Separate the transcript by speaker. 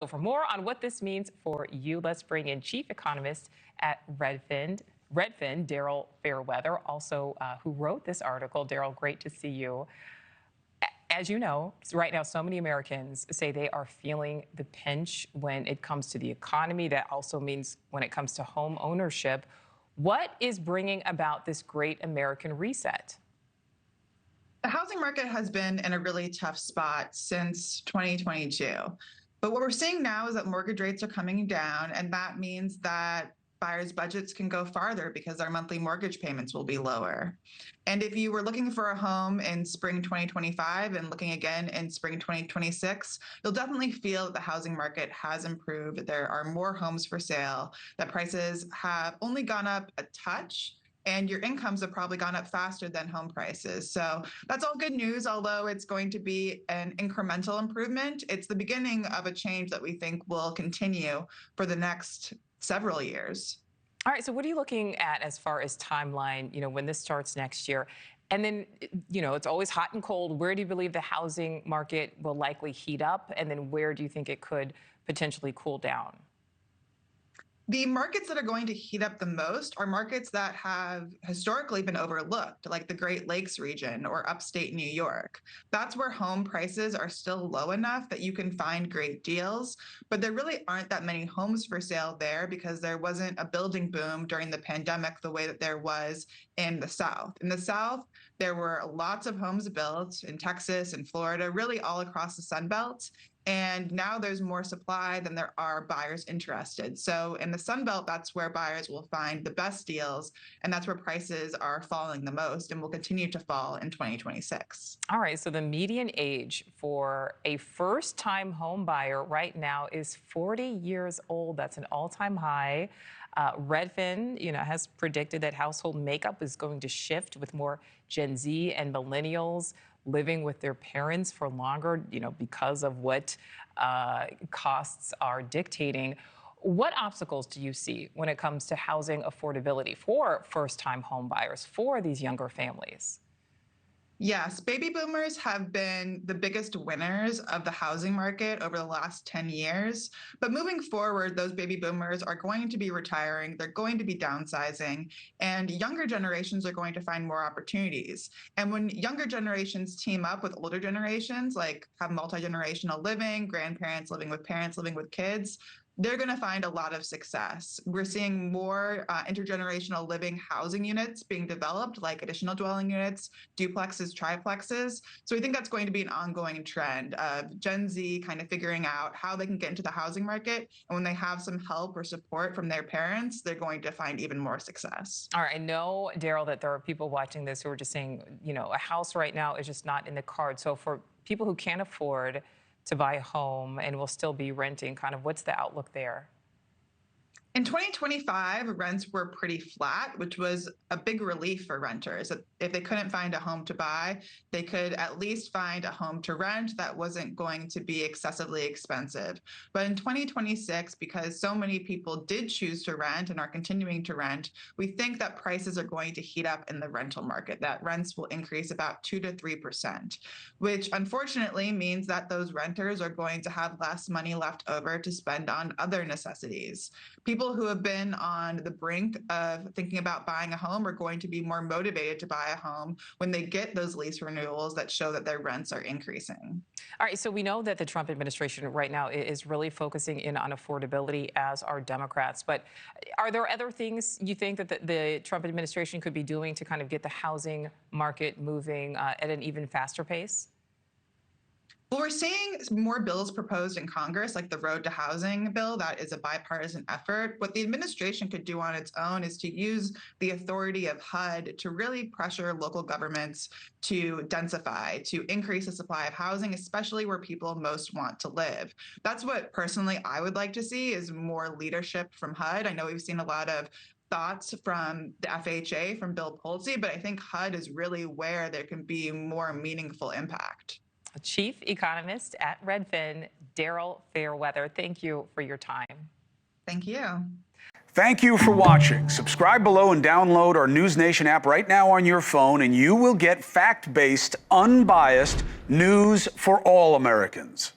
Speaker 1: So for more on what this means for you, let's bring in Chief Economist at Redfin, Daryl Fairweather, also who wrote this article. Daryl, great to see you. As you know, right now, so many Americans say they are feeling the pinch when it comes to the economy. That also means when it comes to home ownership. What is bringing about this great American reset?
Speaker 2: The housing market has been in a really tough spot since 2022. But what we're seeing now is that mortgage rates are coming down, and that means that buyers' budgets can go farther because their monthly mortgage payments will be lower. And if you were looking for a home in spring 2025 and looking again in spring 2026, you'll definitely feel that the housing market has improved. There are more homes for sale, that prices have only gone up a touch, and your incomes have probably gone up faster than home prices. So that's all good news, although it's going to be an incremental improvement. It's the beginning of a change that we think will continue for the next several years.
Speaker 1: All right, so what are you looking at as far as timeline, when this starts next year? And then, it's always hot and cold. Where do you believe the housing market will likely heat up? And then where do you think it could potentially cool down?
Speaker 2: The markets that are going to heat up the most are markets that have historically been overlooked, like the Great Lakes region or upstate New York. That's where home prices are still low enough that you can find great deals, but there really aren't that many homes for sale there because there wasn't a building boom during the pandemic the way that there was in the South. In the South, there were lots of homes built in Texas and Florida, really all across the Sun Belt. And now there's more supply than there are buyers interested. So in the Sun Belt, that's where buyers will find the best deals, and that's where prices are falling the most and will continue to fall in 2026.
Speaker 1: All right, so the median age for a first-time home buyer right now is 40 years old. That's an all-time high. Redfin, has predicted that household makeup is going to shift with more Gen Z and millennials living with their parents for longer, because of what costs are dictating. What obstacles do you see when it comes to housing affordability for first-time home buyers, for these younger families?
Speaker 2: Yes, baby boomers have been the biggest winners of the housing market over the last 10 years. But moving forward, those baby boomers are going to be retiring, they're going to be downsizing, and younger generations are going to find more opportunities. And when younger generations team up with older generations, like have multi-generational living, grandparents living with parents, living with kids, they're going to find a lot of success. We're seeing more intergenerational living housing units being developed, like additional dwelling units, duplexes, triplexes. So we think that's going to be an ongoing trend of Gen Z kind of figuring out how they can get into the housing market. And when they have some help or support from their parents, they're going to find even more success.
Speaker 1: All right, I know, Daryl, that there are people watching this who are just saying, a house right now is just not in the cards. So for people who can't afford to buy a home and will still be renting, kind of what's the outlook there?
Speaker 2: In 2025, rents were pretty flat, which was a big relief for renters. If they couldn't find a home to buy, they could at least find a home to rent that wasn't going to be excessively expensive. But in 2026, because so many people did choose to rent and are continuing to rent, we think that prices are going to heat up in the rental market, that rents will increase about 2 to 3%, which unfortunately means that those renters are going to have less money left over to spend on other necessities. People who have been on the brink of thinking about buying a home are going to be more motivated to buy a home when they get those lease renewals that show that their rents are increasing.
Speaker 1: All right, so we know that the Trump administration right now is really focusing in on affordability, as are Democrats. But are there other things you think that the Trump administration could be doing to kind of get the housing market moving at an even faster pace?
Speaker 2: Well, we're seeing more bills proposed in Congress, like the Road to Housing bill. That is a bipartisan effort. What the administration could do on its own is to use the authority of HUD to really pressure local governments to densify, to increase the supply of housing, especially where people most want to live. That's what personally I would like to see, is more leadership from HUD. I know we've seen a lot of thoughts from the FHA, from Bill Pulte, but I think HUD is really where there can be more meaningful impact.
Speaker 1: Chief Economist at Redfin, Daryl Fairweather, thank you for your time.
Speaker 2: Thank you.
Speaker 3: Thank you for watching. Subscribe below and download our NewsNation app right now on your phone, and you will get fact-based, unbiased news for all Americans.